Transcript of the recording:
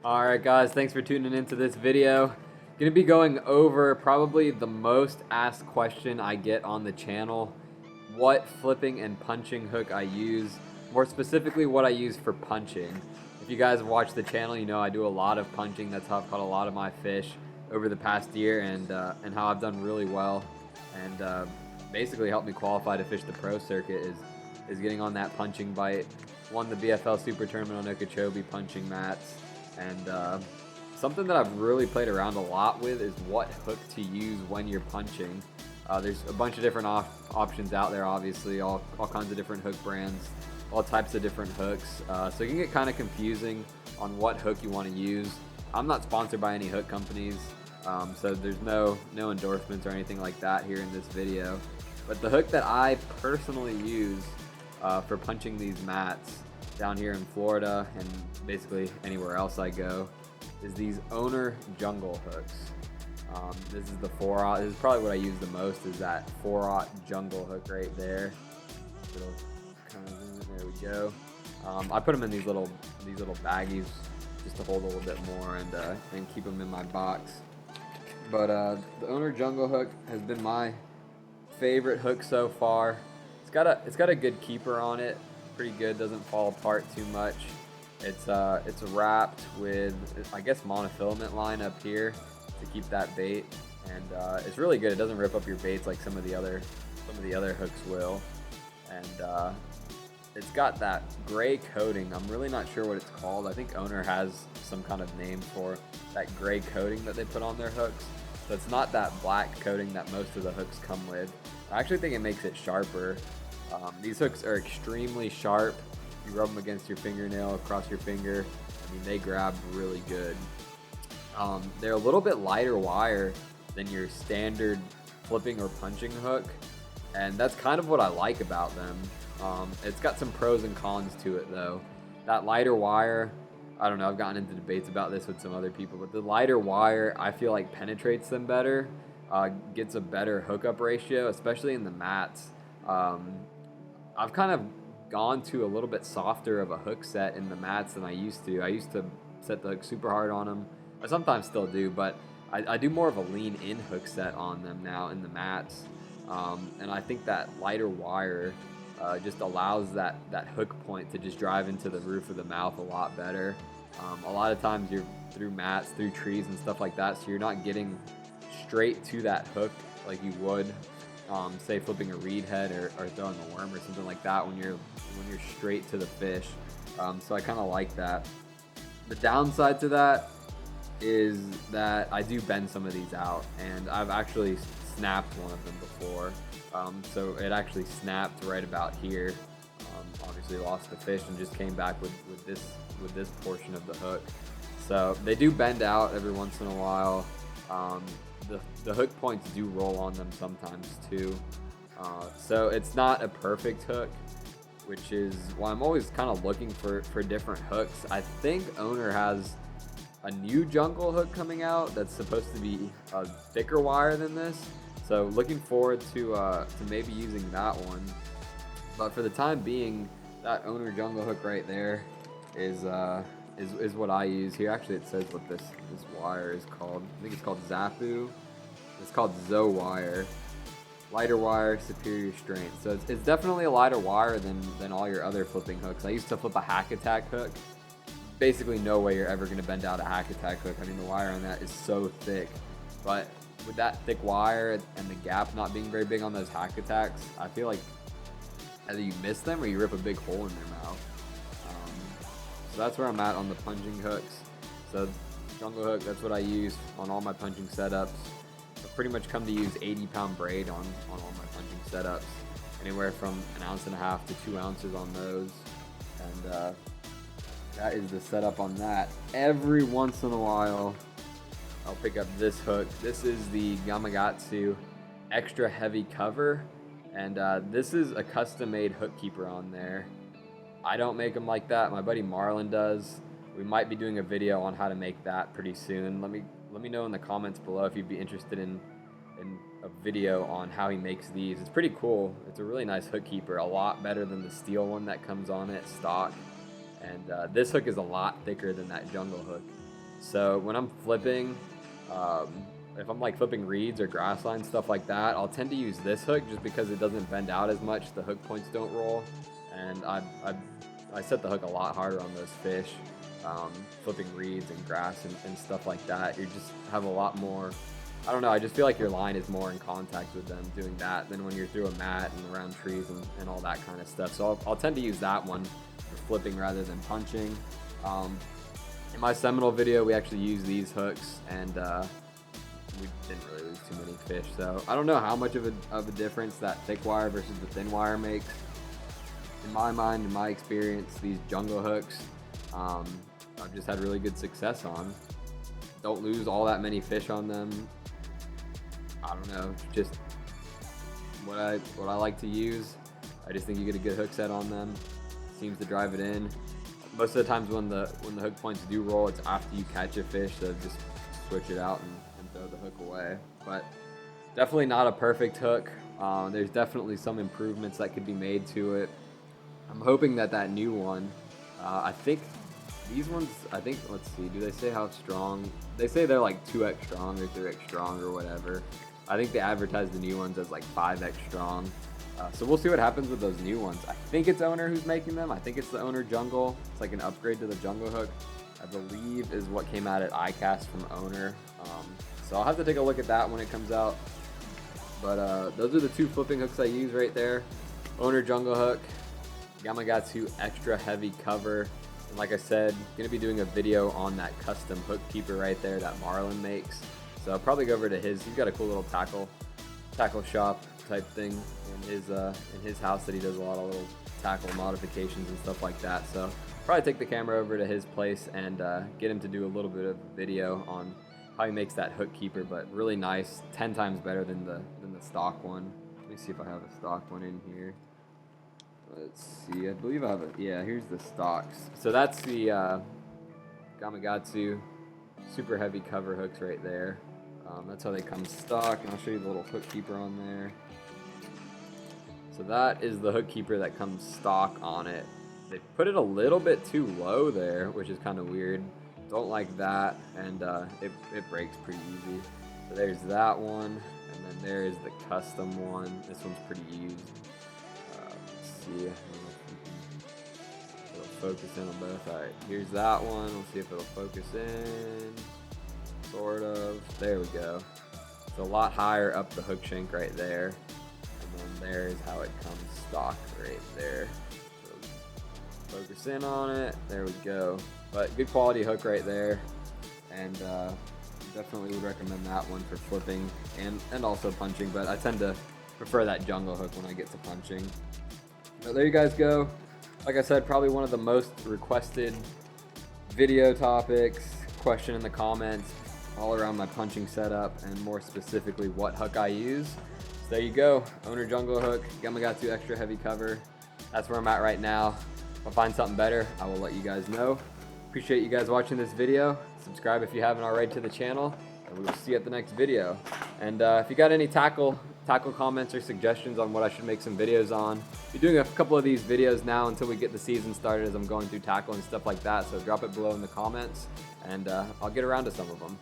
Alright guys, thanks for tuning into this video. Gonna be going over probably the most asked question I get on the channel. What flipping and punching hook I use. More specifically, what I use for punching. If you guys watch the channel, you know I do a lot of punching. That's how I've caught a lot of my fish over the past year, and how I've done really well. And basically helped me qualify to fish the pro circuit is getting on that punching bite. Won the BFL Super Tournament on Okeechobee punching mats. And something that I've really played around a lot with is what hook to use when you're punching. There's a bunch of different options out there, obviously, all kinds of different hook brands, all types of different hooks. So it can get kind of confusing on what hook you want to use. I'm not sponsored by any hook companies, so there's no endorsements or anything like that here in this video. But the hook that I personally use for punching these mats down here in Florida and basically anywhere else I go is these Owner jungle hooks. This is the 4/0. This is probably what I use the most, is that 4/0 jungle hook right there. There we go. I put them in these little baggies just to hold a little bit more and keep them in my box. But the Owner jungle hook has been my favorite hook so far. It's got a good keeper on it. Pretty good, doesn't fall apart too much. It's wrapped with, I guess, monofilament line up here to keep that bait, and it's really good. It doesn't rip up your baits like some of the other hooks will, and it's got that gray coating. I'm really not sure what it's called. I think Owner has some kind of name for that gray coating that they put on their hooks. So it's not that black coating that most of the hooks come with. I actually think it makes it sharper. These hooks are extremely sharp. You rub them against your fingernail, across your finger, I mean, they grab really good. They're a little bit lighter wire than your standard flipping or punching hook, and that's kind of what I like about them. It's got some pros and cons to it though. That lighter wire, I don't know, I've gotten into debates about this with some other people, but the lighter wire I feel like penetrates them better, gets a better hookup ratio, especially in the mats. I've kind of gone to a little bit softer of a hook set in the mats than I used to. I used to set the hook super hard on them. I sometimes still do, but I do more of a lean-in hook set on them now in the mats. And I think that lighter wire just allows that hook point to just drive into the roof of the mouth a lot better. A lot of times you're through mats, through trees and stuff like that, so you're not getting straight to that hook like you would say flipping a reed head or throwing a worm or something like that when you're straight to the fish. So I kind of like that. The downside to that is that I do bend some of these out, and I've actually snapped one of them before. So it actually snapped right about here. Obviously lost the fish and just came back with this portion of the hook. So they do bend out every once in a while. The hook points do roll on them sometimes too. So it's not a perfect hook, which is why I'm always kind of looking for different hooks. I think Owner has a new jungle hook coming out that's supposed to be a thicker wire than this. So looking forward to maybe using that one. But for the time being, that Owner jungle hook right there is what I use here. Actually, it says what this wire is called. I think it's called Zapu. It's called Zoe wire. Lighter wire, superior strength. So it's definitely a lighter wire than all your other flipping hooks. I used to flip a hack attack hook. Basically no way you're ever going to bend out a hack attack hook. I mean, the wire on that is so thick. But with that thick wire and the gap not being very big on those hack attacks, I feel like either you miss them or you rip a big hole in their mouth. So that's where I'm at on the punching hooks. So jungle hook, that's what I use on all my punching setups. I've pretty much come to use 80-pound braid on all my punching setups. Anywhere from 1.5 ounces to 2 ounces on those. And that is the setup on that. Every once in a while, I'll pick up this hook. This is the Gamakatsu extra heavy cover. And this is a custom-made hook keeper on there. I don't make them like that. My buddy Marlon does. We might be doing a video on how to make that pretty soon. Let me know in the comments below if you'd be interested in a video on how he makes these. It's pretty cool. It's a really nice hook keeper, a lot better than the steel one that comes on it stock. And this hook is a lot thicker than that jungle hook. So when I'm flipping, if I'm like flipping reeds or grass lines, stuff like that, I'll tend to use this hook just because it doesn't bend out as much. The hook points don't roll, and I set the hook a lot harder on those fish. Flipping reeds and grass and stuff like that. You just have a lot more, I don't know, I just feel like your line is more in contact with them doing that than when you're through a mat and around trees and all that kind of stuff. So I'll tend to use that one for flipping rather than punching. In my Seminole video, we actually used these hooks, and we didn't really lose too many fish. So I don't know how much of a difference that thick wire versus the thin wire makes. In my mind, in my experience, these jungle hooks, I've just had really good success on. Don't lose all that many fish on them. I don't know, just what I like to use. I just think you get a good hook set on them. Seems to drive it in. Most of the times when the hook points do roll, it's after you catch a fish, so just switch it out and throw the hook away. But definitely not a perfect hook. There's definitely some improvements that could be made to it. I'm hoping that new one, I think these ones, let's see, do they say how strong? They say they're like 2x strong or 3x strong or whatever. I think they advertise the new ones as like 5x strong. So we'll see what happens with those new ones. I think it's Owner who's making them. I think it's the Owner Jungle. It's like an upgrade to the Jungle Hook, I believe is what came out at ICAST from Owner. So I'll have to take a look at that when it comes out. But those are the two flipping hooks I use right there. Owner Jungle Hook, Gamakatsu extra heavy cover. And like I said, gonna be doing a video on that custom hook keeper right there that Marlon makes. So I'll probably go over to his. He's got a cool little tackle shop type thing in his house that he does a lot of little tackle modifications and stuff like that. So probably take the camera over to his place and get him to do a little bit of video on how he makes that hook keeper. But really nice, 10 times better than the stock one. Let me see if I have a stock one in here. Let's see, I believe I have it. Yeah, here's the stocks. So that's the Gamakatsu super heavy cover hooks right there. That's how they come stock, and I'll show you the little hook keeper on there. So that is the hook keeper that comes stock on it. They put it a little bit too low there, which is kind of weird. Don't like that, and it breaks pretty easy. So there's that one, and then there's the custom one. This one's pretty used. Let's see, I don't know if it'll focus in on both. Alright, here's that one. We'll see if it'll focus in. Sort of. There we go. It's a lot higher up the hook shank right there. And then there's how it comes stock right there. So focus in on it. There we go. But good quality hook right there. And definitely would recommend that one for flipping and also punching. But I tend to prefer that jungle hook when I get to punching. But there you guys go. Like I said, probably one of the most requested video topics, question in the comments, all around my punching setup, and more specifically what hook I use. So there you go, Owner Jungle Hook, Gamakatsu extra heavy cover. That's where I'm at right now. If I find something better, I will let you guys know. Appreciate you guys watching this video. Subscribe if you haven't already to the channel, and we will see you at the next video. And if you got any tackle comments or suggestions on what I should make some videos on, I'll be doing a couple of these videos now until we get the season started as I'm going through tackle and stuff like that. So drop it below in the comments, and I'll get around to some of them.